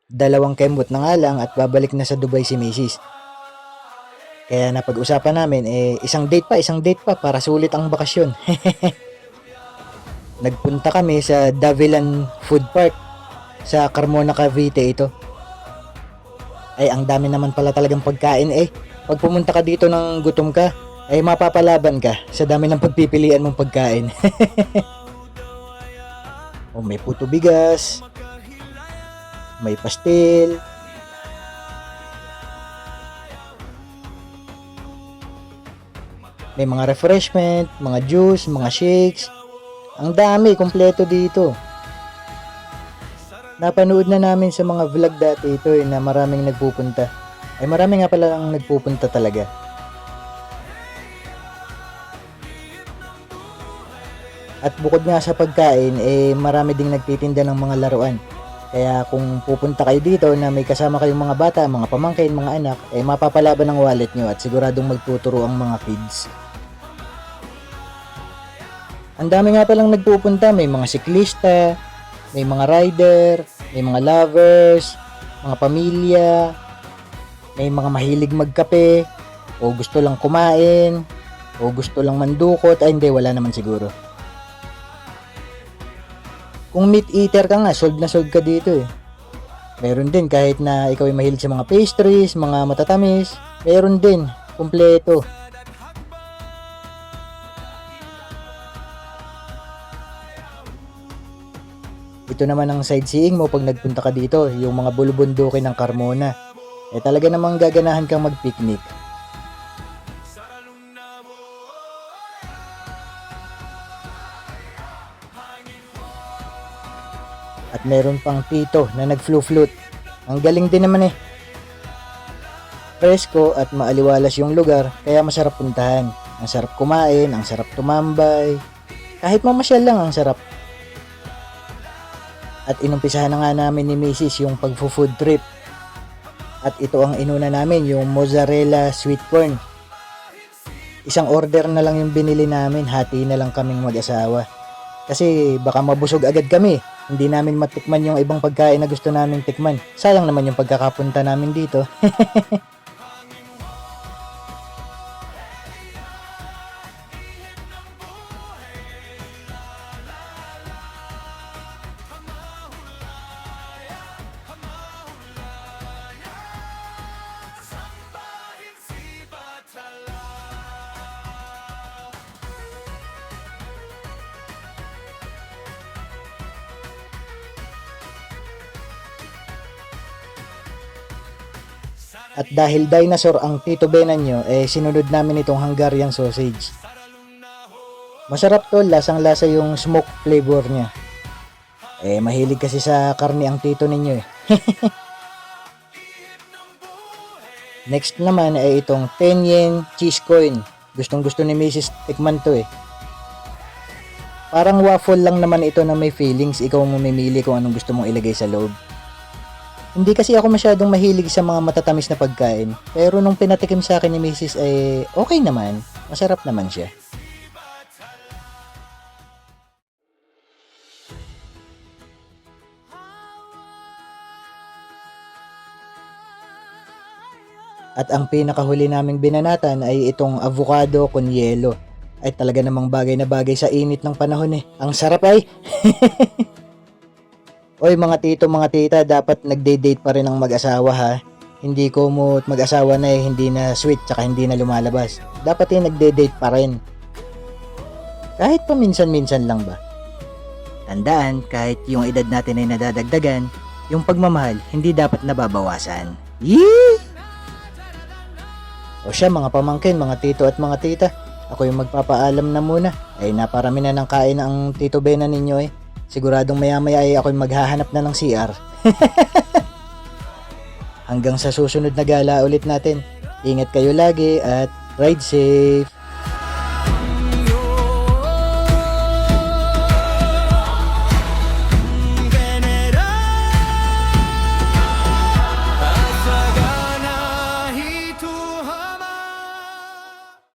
Dalawang kembot na nga lang at babalik na sa Dubai si Macy's. Kaya napag-usapan namin isang date pa para sulit ang bakasyon. Nagpunta kami sa Davilan Food Park sa Carmona, Cavite ito. Ay ang dami naman pala talagang pagkain eh. Pag pumunta ka dito ng gutom ka, ay mapapalaban ka sa dami ng pagpipilian mong pagkain. O may puto bigas, may pastel, may mga refreshment, mga juice, mga shakes. Ang dami, kompleto dito. Napanood na namin sa mga vlog dati ito na maraming nagpupunta. Ay marami nga pala ang nagpupunta talaga. At bukod nga sa pagkain, marami ding nagtitinda ng mga laruan. Kaya kung pupunta kayo dito na may kasama kayong mga bata, mga pamangkin, mga anak, mapapalaban ang wallet nyo at siguradong magtuturo ang mga kids. Ang dami nga palang nagpupunta, may mga siklista, may mga rider, may mga lovers, mga pamilya, may mga mahilig magkape, o gusto lang kumain, o gusto lang mandukot, ay hindi, wala naman siguro. Kung meat eater ka nga, sold na sold ka dito eh. Meron din kahit na ikaw ay mahilig sa mga pastries, mga matatamis, meron din, kumpleto. Ito naman ang sightseeing mo pag nagpunta ka dito, yung mga bulubundukin ng Carmona. Talaga namang gaganahan kang mag-picnic. At meron pang tito na nag-flute. Ang galing din naman eh. Presko at maaliwalas yung lugar, kaya masarap puntahan. Ang sarap kumain, ang sarap tumambay. Kahit mamasyal lang, ang sarap. At inumpisahan na nga namin ni Mrs. yung pag-food trip. At ito ang inuna namin, yung mozzarella sweet corn. Isang order na lang yung binili namin, hati na lang kaming mag-asawa. Kasi baka mabusog agad kami. Hindi namin matikman yung ibang pagkain na gusto naming tikman. Sayang naman yung pagkakapunta namin dito. At dahil dinosaur ang Tito Benan nyo, sinunod namin itong Hungarian sausage. Masarap to, lasang-lasa yung smoke flavor niya. Mahilig kasi sa karne ang tito ninyo eh. Next naman ay itong 10 yen cheese coin. Gustong gusto ni Mrs. tikman to eh. Parang waffle lang naman ito na may fillings, ikaw mo mamimili kung anong gusto mong ilagay sa loob. Hindi kasi ako masyadong mahilig sa mga matatamis na pagkain, pero nung pinatikim sa akin ni Mrs. Okay naman, masarap naman siya. At ang pinakahuli naming binanatan ay itong avocado con yelo. Ay talaga namang bagay na bagay sa init ng panahon eh. Ang sarap ay! Oy mga tito, mga tita, dapat nagde-date pa rin ang mag-asawa ha. Hindi ko mo mag-asawa na hindi na sweet tsaka hindi na lumalabas. Dapat nagde-date pa rin. Kahit paminsan-minsan lang ba. Tandaan, kahit yung edad natin ay nadadagdagan, yung pagmamahal hindi dapat nababawasan. Yee! O siya mga pamangkin, mga tito at mga tita, ako yung magpapaalam na muna. Naparami na ng kain ang Tito Benan ninyo eh. Siguradong maya-maya ay ako'y maghahanap na ng CR. Hanggang sa susunod na gala ulit natin. Ingat kayo lagi at ride safe.